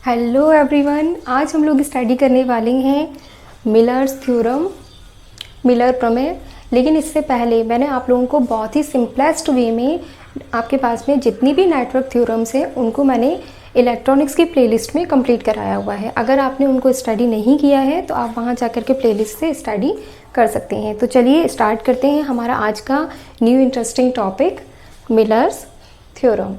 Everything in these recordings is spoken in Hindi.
हेलो एवरीवन, आज हम लोग स्टडी करने वाले हैं मिलर्स थ्योरम, मिलर प्रमेय। लेकिन इससे पहले मैंने आप लोगों को बहुत ही सिंपलेस्ट वे में आपके पास में जितनी भी नेटवर्क थ्योरम्स हैं उनको मैंने इलेक्ट्रॉनिक्स की प्लेलिस्ट में कंप्लीट कराया हुआ है। अगर आपने उनको स्टडी नहीं किया है तो आप वहां जाकर के प्लेलिस्ट से स्टडी कर सकते हैं। तो चलिए स्टार्ट करते हैं हमारा आज का new interesting topic, millers theorem.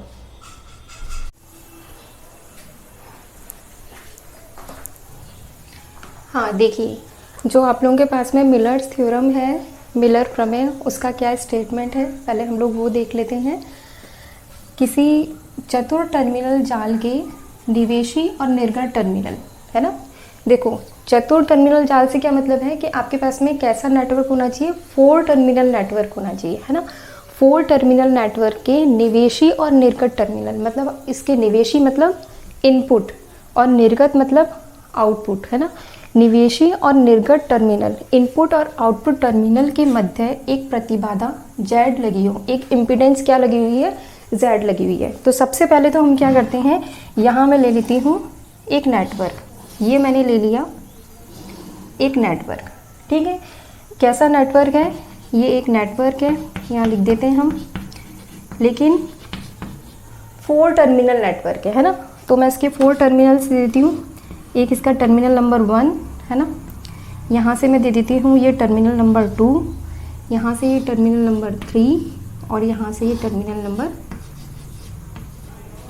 हाँ देखिए, जो आप लोगों के पास में मिलर्स थ्योरम है, मिलर प्रमेय, उसका क्या स्टेटमेंट है पहले हम लोग वो देख लेते हैं। किसी चतुर टर्मिनल जाल के निवेशी और निर्गत टर्मिनल, है ना। देखो, चतुर टर्मिनल जाल से क्या मतलब है कि आपके पास में कैसा नेटवर्क होना चाहिए, 4 टर्मिनल नेटवर्क होना चाहिए, है ना। 4 टर्मिनल नेटवर्क के निवेशी और निर्गत टर्मिनल, मतलब इसके निवेशी मतलब इनपुट और निर्गत मतलब आउटपुट, है ना। निवेशी और निर्गत टर्मिनल, इनपुट और आउटपुट टर्मिनल के मध्य एक प्रतिबाधा Z लगी हो, एक इम्पीडेंस क्या लगी हुई है, Z लगी हुई है। तो सबसे पहले तो हम क्या करते हैं, यहाँ मैं ले लेती हूँ एक नेटवर्क, ये मैंने ले लिया एक नेटवर्क, ठीक है। कैसा नेटवर्क है, ये एक नेटवर्क है, यहाँ लिख देते हैं हम, लेकिन 4 टर्मिनल नेटवर्क है ना। तो मैं इसके 4 टर्मिनल्स दे देती हूँ। एक इसका टर्मिनल नंबर 1 है ना, यहाँ से मैं दे देती हूँ ये टर्मिनल नंबर 2, यहाँ से ये टर्मिनल नंबर 3 और यहाँ से ये टर्मिनल नंबर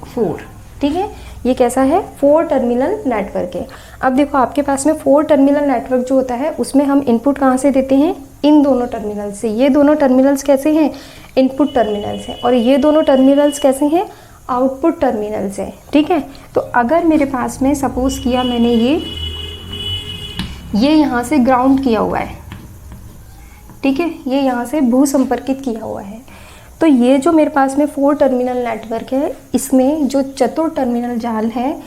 4, ठीक है। ये कैसा है, 4 टर्मिनल नेटवर्क है। अब देखो, आपके पास में 4 टर्मिनल नेटवर्क जो होता है उसमें हम इनपुट कहाँ से देते हैं, इन दोनों टर्मिनल से। ये दोनों टर्मिनल्स कैसे हैं, इनपुट टर्मिनल्स हैं, और ये दोनों टर्मिनल्स कैसे हैं, आउटपुट टर्मिनल्स है, ठीक है। तो अगर मेरे पास में सपोज किया मैंने ये यहाँ से ग्राउंड किया हुआ है, ठीक है, ये यहाँ से भू संपर्कित किया हुआ है, तो ये जो मेरे पास में 4 टर्मिनल नेटवर्क है, इसमें जो चतुर टर्मिनल जाल है,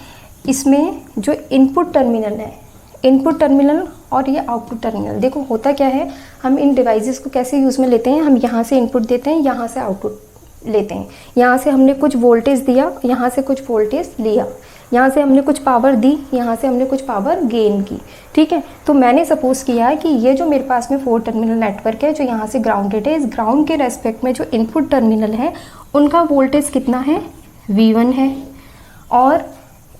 इसमें जो इनपुट टर्मिनल है, इनपुट टर्मिनल और ये आउटपुट टर्मिनल, देखो होता क्या है, हम इन डिवाइसेस को कैसे यूज़ में लेते हैं, हम यहाँ से इनपुट देते हैं, यहाँ से आउटपुट लेते हैं। यहाँ से हमने कुछ वोल्टेज दिया, यहाँ से कुछ वोल्टेज लिया, यहाँ से हमने कुछ पावर दी, यहाँ से हमने कुछ पावर गेन की, ठीक है। तो मैंने सपोज किया है कि ये जो मेरे पास में 4 टर्मिनल नेटवर्क है जो यहाँ से ग्राउंडेड है, इस ग्राउंड के रेस्पेक्ट में जो इनपुट टर्मिनल है उनका वोल्टेज कितना है, V1 है, और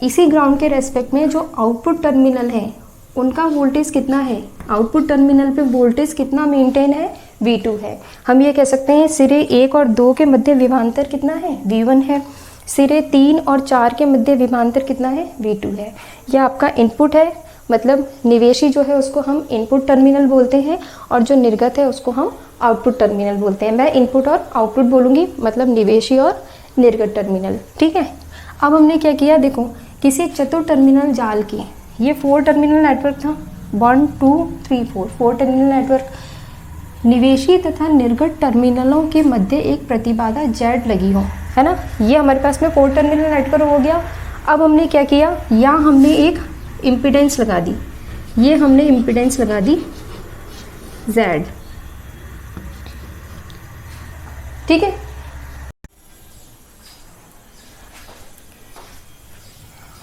इसी ग्राउंड के रेस्पेक्ट में जो आउटपुट टर्मिनल है उनका वोल्टेज कितना है, आउटपुट टर्मिनल पे वोल्टेज कितना मेंटेन है, V2 है। हम ये कह सकते हैं सिरे 1 और 2 के मध्य विभवांतर कितना है, V1 है। सिरे 3 और 4 के मध्य विभवांतर कितना है, V2 है। यह आपका इनपुट है, मतलब निवेशी जो है उसको हम इनपुट टर्मिनल बोलते हैं, और जो निर्गत है उसको हम आउटपुट टर्मिनल बोलते हैं। मैं इनपुट और आउटपुट बोलूँगी, मतलब निवेशी और निर्गत टर्मिनल, ठीक है। अब हमने क्या किया, देखो, किसी चतुर टर्मिनल जाल की, ये 4 टर्मिनल नेटवर्क था, 1 2 3 4 टर्मिनल नेटवर्क, निवेशी तथा निर्गत टर्मिनलों के मध्य एक प्रतिबाधा Z लगी हो, है ना। ये हमारे पास में 4 टर्मिनल नेटवर्क हो गया। अब हमने क्या किया, यहाँ हमने एक इम्पीडेंस लगा दी, ये हमने इम्पीडेंस लगा दी Z, ठीक है।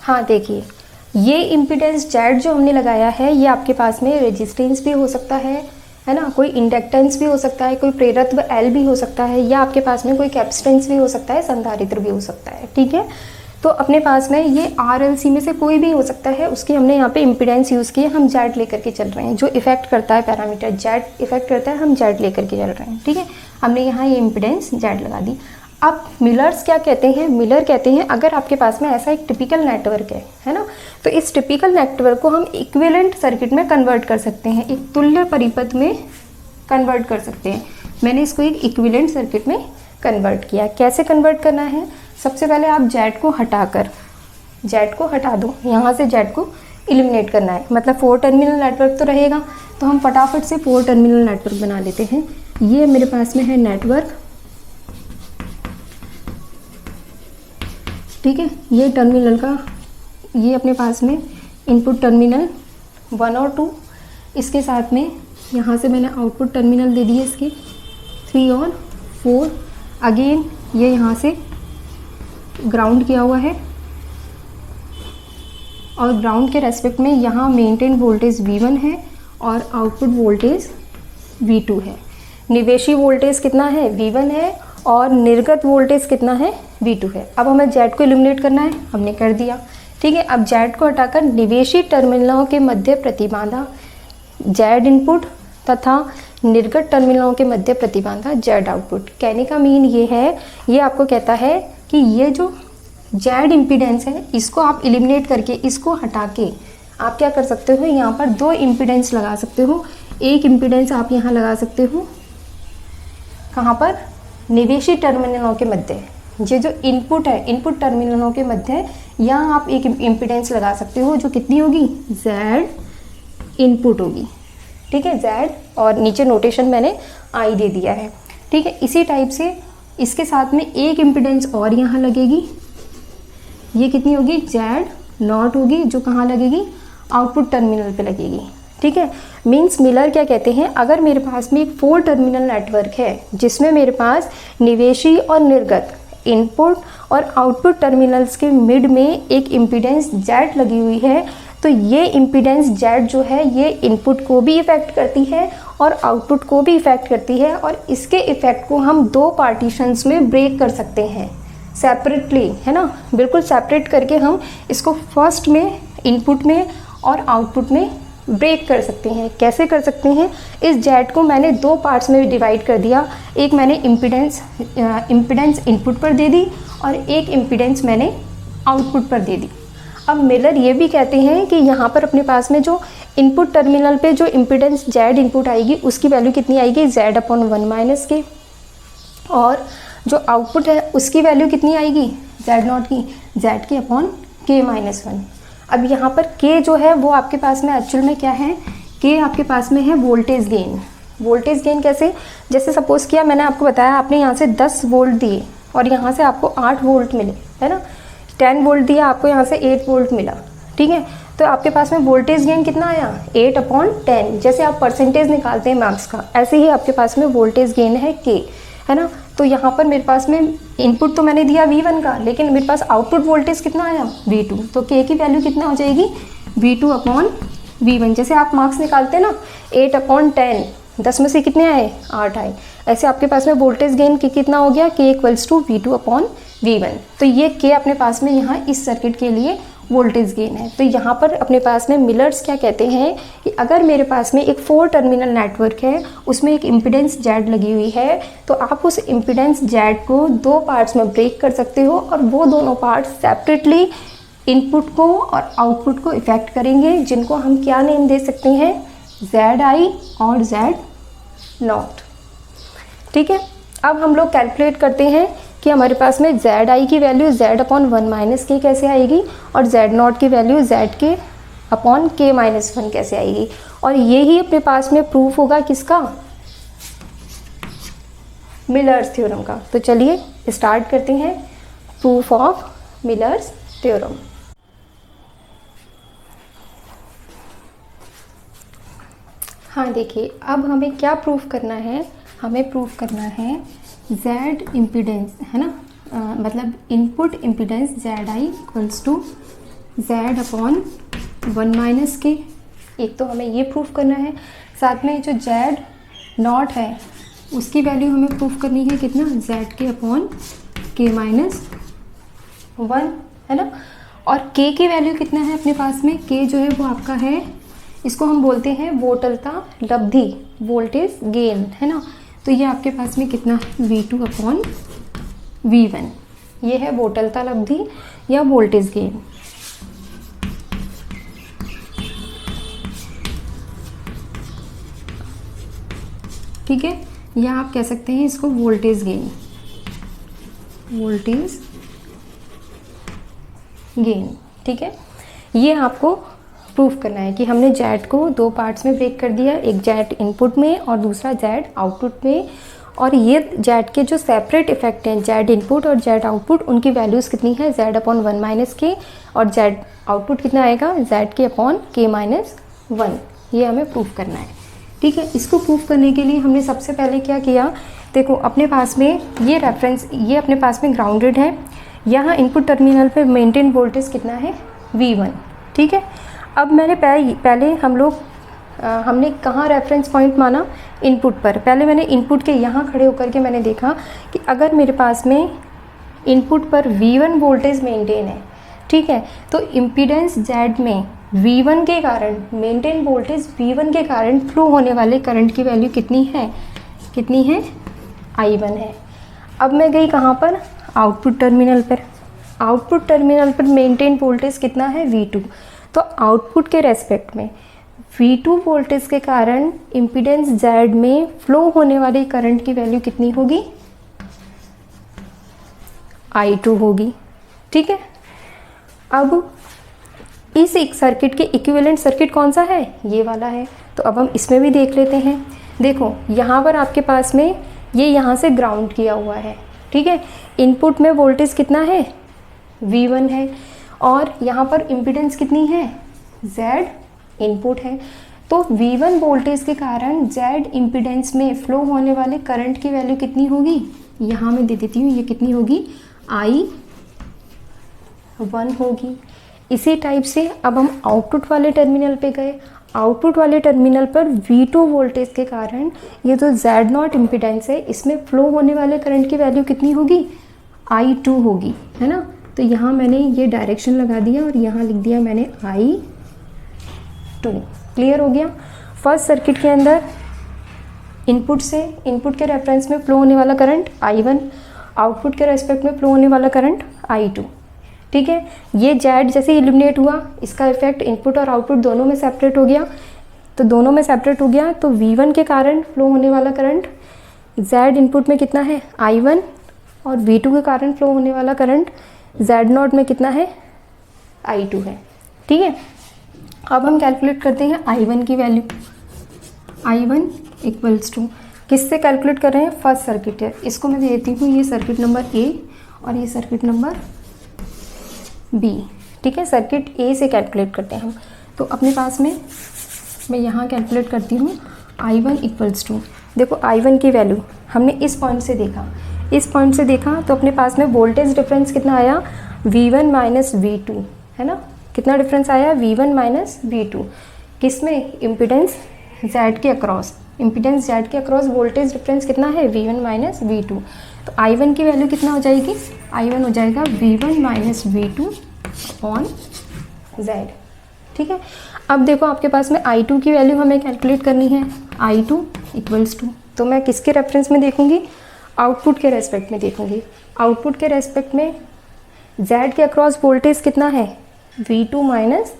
हाँ देखिए, ये इम्पीडेंस Z जो हमने लगाया है, ये आपके पास में रेजिस्टेंस भी हो सकता है ना, कोई इंडक्टेंस भी हो सकता है, कोई प्रेरत्व L भी हो सकता है, या आपके पास में कोई कैपेसिटेंस भी हो सकता है, संधारित्र भी हो सकता है, ठीक है। तो अपने पास में ये RLC में से कोई भी हो सकता है, उसकी हमने यहाँ पे इम्पीडेंस यूज़ की है, हम Z लेकर के चल रहे हैं। जो इफेक्ट करता है पैरामीटर Z इफेक्ट करता है, हम Z लेकर के चल रहे हैं, ठीक है। हमने यहाँ ये इम्पीडेंस Z लगा दी। अब मिलर्स क्या कहते हैं, मिलर कहते हैं अगर आपके पास में ऐसा एक टिपिकल नेटवर्क है ना, तो इस टिपिकल नेटवर्क को हम इक्विवेलेंट सर्किट में कन्वर्ट कर सकते हैं, एक तुल्य परिपथ में कन्वर्ट कर सकते हैं। मैंने इसको एक इक्विवेलेंट सर्किट में कन्वर्ट किया। कैसे कन्वर्ट करना है, सबसे पहले आप Z को हटाकर, Z को हटा दो, यहाँ से Z को एलिमिनेट करना है, मतलब 4 टर्मिनल नेटवर्क तो रहेगा, तो हम फटाफट से 4 टर्मिनल नेटवर्क बना लेते हैं। ये मेरे पास में है नेटवर्क, ठीक है। ये टर्मिनल का, ये अपने पास में इनपुट टर्मिनल 1 और 2, इसके साथ में यहाँ से मैंने आउटपुट टर्मिनल दे दिए इसके 3 और 4, अगेन ये यहाँ से ग्राउंड किया हुआ है, और ग्राउंड के रेस्पेक्ट में यहाँ मेंटेन वोल्टेज V1 है और आउटपुट वोल्टेज V2 है। निवेशी वोल्टेज कितना है, V1 है, और निर्गत वोल्टेज कितना है, V2 है। अब हमें जेड को एलिमिनेट करना है, हमने कर दिया। ठीक है, अब जेड को हटाकर निवेशी टर्मिनलों के मध्य प्रतिबाधा जेड इनपुट तथा निर्गत टर्मिनलों के मध्य प्रतिबाधा जेड आउटपुट। कहने का मीन ये है, ये आपको कहता है कि ये जो जेड इम्पीडेंस है इसको आप एलिमिनेट करके, इसको हटा के आप क्या कर सकते हो, यहाँ पर दो इम्पीडेंस लगा सकते हो। एक इम्पीडेंस आप यहाँ लगा सकते हो, कहाँ पर, निवेशी टर्मिनलों के मध्य। ये जो इनपुट है, इनपुट टर्मिनलों के मध्य यहाँ आप एक इम्पीडेंस लगा सकते हो जो कितनी होगी, जेड इनपुट होगी। ठीक है, जेड, और नीचे नोटेशन मैंने आई दे दिया है। ठीक है, इसी टाइप से इसके साथ में एक इम्पीडेंस और यहाँ लगेगी, ये कितनी होगी, जेड नॉट होगी, जो कहाँ लगेगी, आउटपुट टर्मिनल पे लगेगी। ठीक है, मीन्स मिलर क्या कहते हैं, अगर मेरे पास में एक 4 टर्मिनल नेटवर्क है जिसमें मेरे पास निवेशी और निर्गत इनपुट और आउटपुट टर्मिनल्स के मिड में एक इम्पीडेंस जेड लगी हुई है, तो ये इम्पीडेंस जेड जो है ये इनपुट को भी इफ़ेक्ट करती है और आउटपुट को भी इफ़ेक्ट करती है, और इसके इफ़ेक्ट को हम दो पार्टीशंस में ब्रेक कर सकते हैं सेपरेटली, है ना, बिल्कुल सेपरेट करके हम इसको फर्स्ट में इनपुट में और आउटपुट में ब्रेक कर सकते हैं। कैसे कर सकते हैं, इस जेड को मैंने दो पार्ट्स में डिवाइड कर दिया, एक मैंने इम्पीडेंस इनपुट पर दे दी और एक इम्पीडेंस मैंने आउटपुट पर दे दी। अब मिलर ये भी कहते हैं कि यहाँ पर अपने पास में जो इनपुट टर्मिनल पे जो इम्पीडेंस जेड इनपुट आएगी उसकी वैल्यू कितनी आएगी, Z/1 - K, और जो आउटपुट है उसकी वैल्यू कितनी आएगी, जेड नॉट की, ZK/K-1। अब यहाँ पर K जो है वो आपके पास में एक्चुअल में क्या है, K आपके पास में है वोल्टेज गेन। वोल्टेज गेन कैसे, जैसे सपोज़ किया मैंने आपको बताया, आपने यहाँ से 10 वोल्ट दिए और यहाँ से आपको 8 वोल्ट मिले, है ना, 10 वोल्ट दिया, आपको यहाँ से 8 वोल्ट मिला। ठीक है, तो आपके पास में वोल्टेज गेन कितना आया, 8/10। जैसे आप परसेंटेज निकालते हैं मार्क्स का, ऐसे ही आपके पास में वोल्टेज गेन है K, है ना। तो यहाँ पर मेरे पास में इनपुट तो मैंने दिया V1 का, लेकिन मेरे पास आउटपुट वोल्टेज कितना आया, V2। तो K की वैल्यू कितना हो जाएगी, V2/V1। जैसे आप मार्क्स निकालते हैं ना, 8/10, 10 में से कितने आए, 8 आए। ऐसे आपके पास में वोल्टेज गेन कितना हो गया, K = V2/V1। तो ये K अपने पास में यहाँ इस सर्किट के लिए वोल्टेज गेन है। तो यहाँ पर अपने पास में मिलर्स क्या कहते हैं कि अगर मेरे पास में एक 4 टर्मिनल नेटवर्क है, उसमें एक इम्पीडेंस जेड लगी हुई है, तो आप उस इम्पीडेंस जेड को दो पार्ट्स में ब्रेक कर सकते हो और वो दोनों पार्ट्स सेपरेटली इनपुट को और आउटपुट को इफ़ेक्ट करेंगे, जिनको हम क्या नेम दे सकते हैं, ZI और Z0। ठीक है, अब हम लोग कैलकुलेट करते हैं कि हमारे पास में ZI की वैल्यू Z/1 - K कैसे आएगी और Z0 की वैल्यू ZK/K-1 कैसे आएगी। और ये ही अपने पास में प्रूफ होगा किसका, मिलर्स थ्योरम का। तो चलिए स्टार्ट करते हैं प्रूफ ऑफ मिलर्स थ्योरम। हाँ देखिए, अब हमें क्या प्रूफ करना है, हमें प्रूफ करना है Z इम्पीडेंस, है ना, मतलब input impedance ZI = Z/1 - K। एक तो हमें ये प्रूफ करना है, साथ में जो Z0 है उसकी वैल्यू हमें प्रूफ करनी है कितना, ZK/K-1, है ना। और K की वैल्यू कितना है अपने पास में, K जो है वो आपका है, इसको हम बोलते हैं वोल्टता लब्धि, वोल्टेज गेन, है ना। तो ये आपके पास में कितना है, V2/V1। ये है वोल्टता लब्धि या वोल्टेज गेन। ठीक है, या आप कह सकते हैं इसको वोल्टेज गेन, वोल्टेज गेन। ठीक है, ये आपको प्रूफ करना है कि हमने जेड को दो पार्ट्स में ब्रेक कर दिया, एक जेड इनपुट में और दूसरा जेड आउटपुट में। और ये जेड के जो सेपरेट इफेक्ट हैं, जेड इनपुट और जेड आउटपुट, उनकी वैल्यूज़ कितनी है, Z/1 - K, और जेड आउटपुट कितना आएगा, ZK/K-1। ये हमें प्रूफ करना है। ठीक है, इसको प्रूफ करने के लिए हमने सबसे पहले क्या किया, देखो अपने पास में ये रेफरेंस, ये अपने पास में ग्राउंडेड है, यहाँ इनपुट टर्मिनल पे मेंटेन वोल्टेज कितना है, V1। ठीक है। अब मैंने पहले हमने कहाँ रेफरेंस पॉइंट माना, इनपुट पर। पहले मैंने इनपुट के यहाँ खड़े होकर के मैंने देखा कि अगर मेरे पास में इनपुट पर V1 वोल्टेज मेंटेन है, ठीक है, तो इम्पीडेंस Z में V1 के कारण, मेंटेन वोल्टेज V1 के कारण फ्लो होने वाले करंट की वैल्यू कितनी है I1 है। अब मैं गई कहाँ पर, आउटपुट टर्मिनल पर। आउटपुट टर्मिनल पर मेंटेन वोल्टेज कितना है V2, तो आउटपुट के रेस्पेक्ट में V2 वोल्टेज के कारण इम्पीडेंस Z में फ्लो होने वाली करंट की वैल्यू कितनी होगी, I2 होगी। ठीक है। अब इस एक सर्किट के इक्विवेलेंट सर्किट कौन सा है, ये वाला है। तो अब हम इसमें भी देख लेते हैं। देखो यहाँ पर आपके पास में ये यहाँ से ग्राउंड किया हुआ है, ठीक है। इनपुट में वोल्टेज कितना है, V1 है, और यहाँ पर इम्पीडेंस कितनी है, Z इनपुट है। तो V1 वोल्टेज के कारण Z इम्पीडेंस में फ्लो होने वाले करंट की वैल्यू कितनी होगी, यहाँ मैं दे देती हूँ, ये कितनी होगी, I1 होगी। इसी टाइप से अब हम आउटपुट वाले टर्मिनल पे गए। आउटपुट वाले टर्मिनल पर V2 वोल्टेज के कारण ये जो Z0 इम्पीडेंस है, इसमें फ्लो होने वाले करंट की वैल्यू कितनी होगी, I2 होगी, है ना। तो यहाँ मैंने ये डायरेक्शन लगा दिया और यहाँ लिख दिया मैंने I2। क्लियर हो गया। फर्स्ट सर्किट के अंदर इनपुट के रेफरेंस में फ्लो होने वाला करंट I1, आउटपुट के रेस्पेक्ट में फ्लो होने वाला करंट I2। ठीक है। ये Z जैसे इल्यूमिनेट हुआ, इसका इफेक्ट इनपुट और आउटपुट दोनों में सेपरेट हो गया। तो दोनों में सेपरेट हो गया तो V1 के कारण फ्लो होने वाला करंट Z इनपुट में कितना है, I1, और V2 के कारण फ्लो होने वाला करंट Z0 में कितना है, I2 है। ठीक है। अब हम कैलकुलेट करते हैं I1 की वैल्यू। I1 इक्वल्स टू, किससे कैलकुलेट कर रहे हैं, फर्स्ट सर्किट है, इसको मैं देती हूँ, ये सर्किट नंबर A और ये सर्किट नंबर B। ठीक है। सर्किट A से कैलकुलेट करते हैं हम। तो अपने पास में मैं यहाँ कैलकुलेट करती हूँ I1 इक्वल्स टू, देखो I1 की वैल्यू हमने इस पॉइंट से देखा, तो अपने पास में वोल्टेज डिफरेंस कितना आया, V1 माइनस V2, है ना। कितना डिफरेंस आया, V1 माइनस V2, किसमें, इम्पीडेंस Z के अक्रॉस। इम्पीडेंस Z के अक्रॉस वोल्टेज डिफरेंस कितना है, V1 माइनस V2। तो I1 की वैल्यू कितना हो जाएगी, I1 हो जाएगा V1 minus V2 on Z। ठीक है। अब देखो आपके पास में I2 की वैल्यू हमें कैलकुलेट करनी है। I2 इक्वल्स टू, तो मैं किसके रेफरेंस में देखूंगी, आउटपुट के रेस्पेक्ट में देखूंगी। आउटपुट के रेस्पेक्ट में Z के अक्रॉस वोल्टेज कितना है, V2 माइनस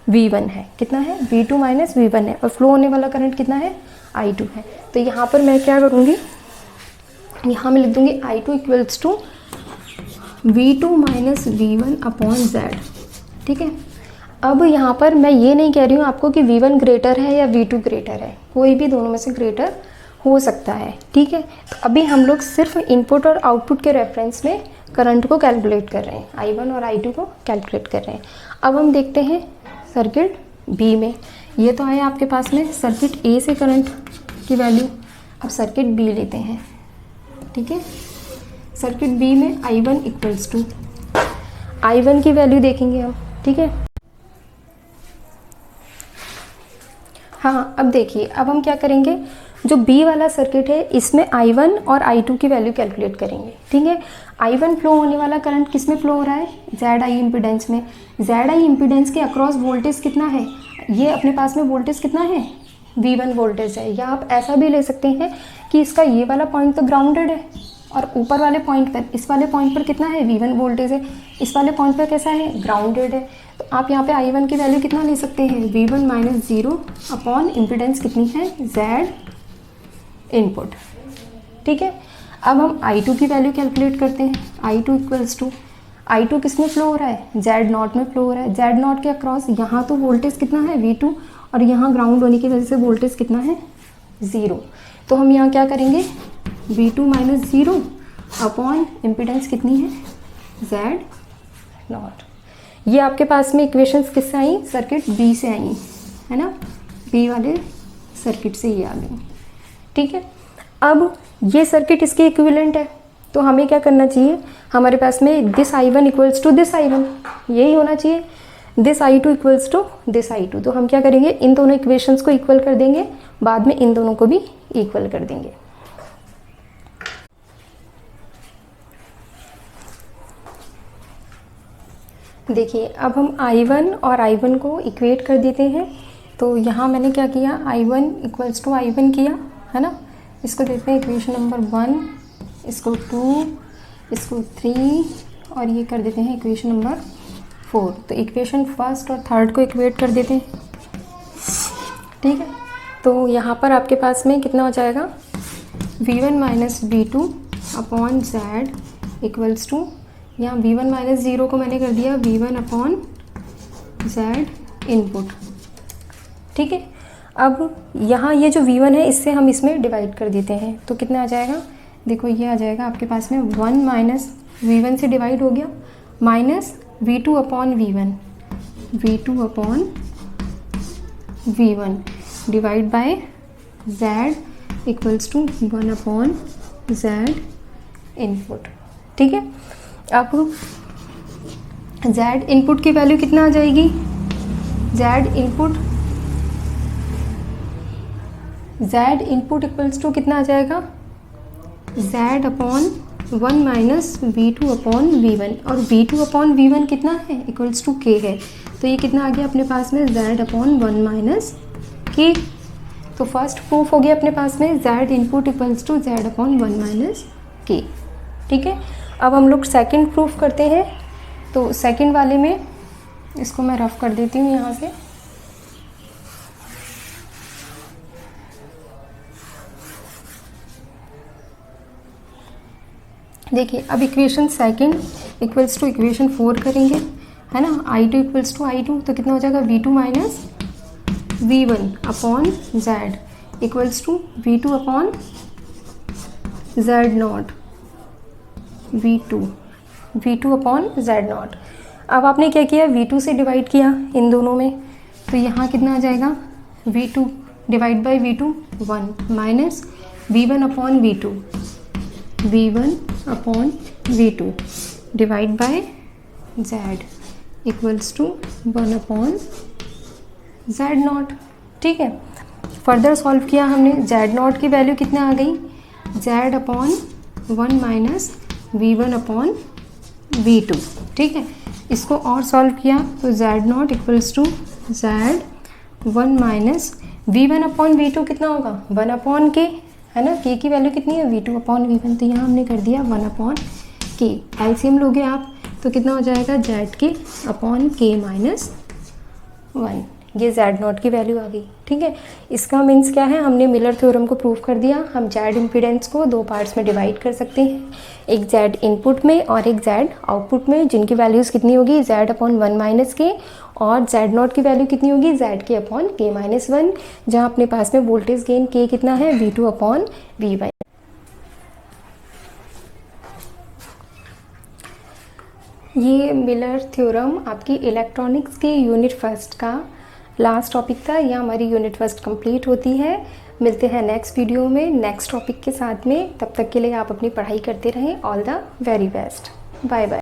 V1 है। कितना है, V2 माइनस V1 है, और फ्लो होने वाला करंट कितना है, I2 है। तो यहाँ पर मैं क्या करूँगी, यहाँ मैं लिख दूँगी I2 equals to V2 minus V1 upon Z। ठीक है। अब यहाँ पर मैं ये नहीं कह रही हूँ आपको कि V1 ग्रेटर है या V2 ग्रेटर है, कोई भी दोनों में से ग्रेटर हो सकता है। ठीक है। तो अभी हम लोग सिर्फ इनपुट और आउटपुट के रेफरेंस में करंट को कैलकुलेट कर रहे हैं, I1 और I2 को कैलकुलेट कर रहे हैं। अब हम देखते हैं सर्किट B में। ये तो आया आपके पास में सर्किट A से करंट की वैल्यू। अब सर्किट B लेते हैं। ठीक है। सर्किट B में I1 इक्वल्स टू, I1 की वैल्यू देखेंगे हम। ठीक है। हाँ, अब देखिए, अब हम क्या करेंगे, जो B वाला सर्किट है इसमें I1 और I2 की वैल्यू कैलकुलेट करेंगे। ठीक है। I1 फ्लो होने वाला करंट किस में फ्लो हो रहा है, ZI इम्पीडेंस में। ZI इम्पीडेंस के अक्रॉस वोल्टेज कितना है, ये अपने पास में वोल्टेज कितना है, V1 वोल्टेज है। या आप ऐसा भी ले सकते हैं कि इसका ये वाला पॉइंट तो ग्राउंडेड है, और ऊपर वाले पॉइंट पर, इस वाले पॉइंट पर कितना है, V1 वोल्टेज है, इस वाले पॉइंट पर कैसा है, ग्राउंडेड है। तो आप यहाँ पे I1 की वैल्यू कितना ले सकते हैं, V1 माइनस 0 अपॉन इम्पीडेंस कितनी है, Z इनपुट। ठीक है। अब हम I2 की वैल्यू कैलकुलेट करते हैं। I2 इक्वल्स टू, I2 किस में फ्लो हो रहा है, Z0 में फ्लो हो रहा है। Z0 के अक्रॉस यहाँ तो वोल्टेज कितना है, V2, और यहाँ ग्राउंड होने की वजह से वोल्टेज कितना है, 0। तो हम यहाँ क्या करेंगे, V2 माइनस 0 अपॉन इम्पीडेंस कितनी है, Z0। ये आपके पास में इक्वेशंस किससे आई, सर्किट B से आई, है ना। B वाले सर्किट से ये आ गई। ठीक है। अब ये सर्किट इसके इक्विवेलेंट है, तो हमें क्या करना चाहिए, हमारे पास में this I1 equals to this I1, यही होना चाहिए। This I2 equals to this I2, तो हम क्या करेंगे, इन दोनों इक्वेशंस को इक्वल कर देंगे, बाद में इन दोनों को भी इक्वल कर देंगे। देखिए अब हम I1 और I1 को इक्वेट कर देते हैं। तो यहाँ मैंने क्या किया, I1 इक्वल्स टू I1 किया, है ना। इसको देते हैं इक्वेशन नंबर 1, इसको 2, इसको 3 और ये कर देते हैं इक्वेशन नंबर 4। तो इक्वेशन फर्स्ट और थर्ड को इक्वेट कर देते हैं, ठीक है। तो यहाँ पर आपके पास में कितना हो जाएगा, V1 minus V2 upon Z equals to, यहाँ V1 माइनस 0 को मैंने कर दिया V1 अपॉन Z इनपुट, ठीक है। अब यहाँ ये जो V1 है इससे हम इसमें डिवाइड कर देते हैं, तो कितना आ जाएगा, देखो ये आ जाएगा आपके पास में 1 माइनस V1 से डिवाइड हो गया, minus V2 upon V1, V2 upon V1 divide by Z equals to 1 upon Z input, ठीक है। अब Z इनपुट की वैल्यू कितना आ जाएगी, Z इनपुट इक्वल्स टू कितना आ जाएगा, Z upon 1 minus V2 upon V1, और V2 अपॉन V1 कितना है, इक्वल्स टू K है। तो ये कितना आ गया अपने पास में, Z अपॉन 1 माइनस K। तो फर्स्ट प्रूफ हो गया अपने पास में Z input equals to Z upon 1 minus K, ठीक है। अब हम लोग सेकंड प्रूफ करते हैं। तो सेकंड वाले में इसको मैं रफ कर देती हूँ यहाँ से। देखिए अब equation second equals to equation 4 करेंगे, है ना। I2 इक्वल्स टू I2, तो कितना हो जाएगा V2 minus V1 upon Z equals to V2 upon Z naught, V2 upon Z naught. अब आपने क्या किया, V2 से डिवाइड किया इन दोनों में, तो यहाँ कितना आ जाएगा, V2 divide by V2 1 minus V1 upon V1 upon V2 divide by Z equals to 1 upon Z naught, ठीक है। फर्दर सॉल्व किया हमने, Z नॉट की वैल्यू कितना आ गई, Z upon 1 minus V1 upon V2, ठीक है। इसको और सॉल्व किया तो Z naught equals to Z 1 minus V1 upon V2 कितना होगा, 1 अपॉन K, है ना। K की वैल्यू कितनी है, V2 अपॉन V1, तो यहाँ हमने कर दिया 1 अपॉन K। एलसीएम लोगे आप तो कितना हो जाएगा, ZK अपॉन K माइनस 1, ये Z नॉट की वैल्यू आ गई, ठीक है। इसका मीन्स क्या है, हमने मिलर थ्योरम को प्रूव कर दिया। हम Z इम्पीडेंस को दो पार्ट्स में डिवाइड कर सकते हैं, एक Z इनपुट में और एक Z आउटपुट में, जिनकी वैल्यूज़ कितनी होगी, Z अपॉन 1 माइनस K, और Z नॉट की वैल्यू कितनी होगी, ZK अपॉन K माइनस 1, जहाँ अपने पास में वोल्टेज गेन K कितना है, V2 अपॉन V1। ये मिलर थ्योरम आपकी इलेक्ट्रॉनिक्स के यूनिट फर्स्ट का लास्ट टॉपिक था। यह हमारी यूनिट फर्स्ट कंप्लीट होती है। मिलते हैं नेक्स्ट वीडियो में नेक्स्ट टॉपिक के साथ में। तब तक के लिए आप अपनी पढ़ाई करते रहें। All the very best, bye bye.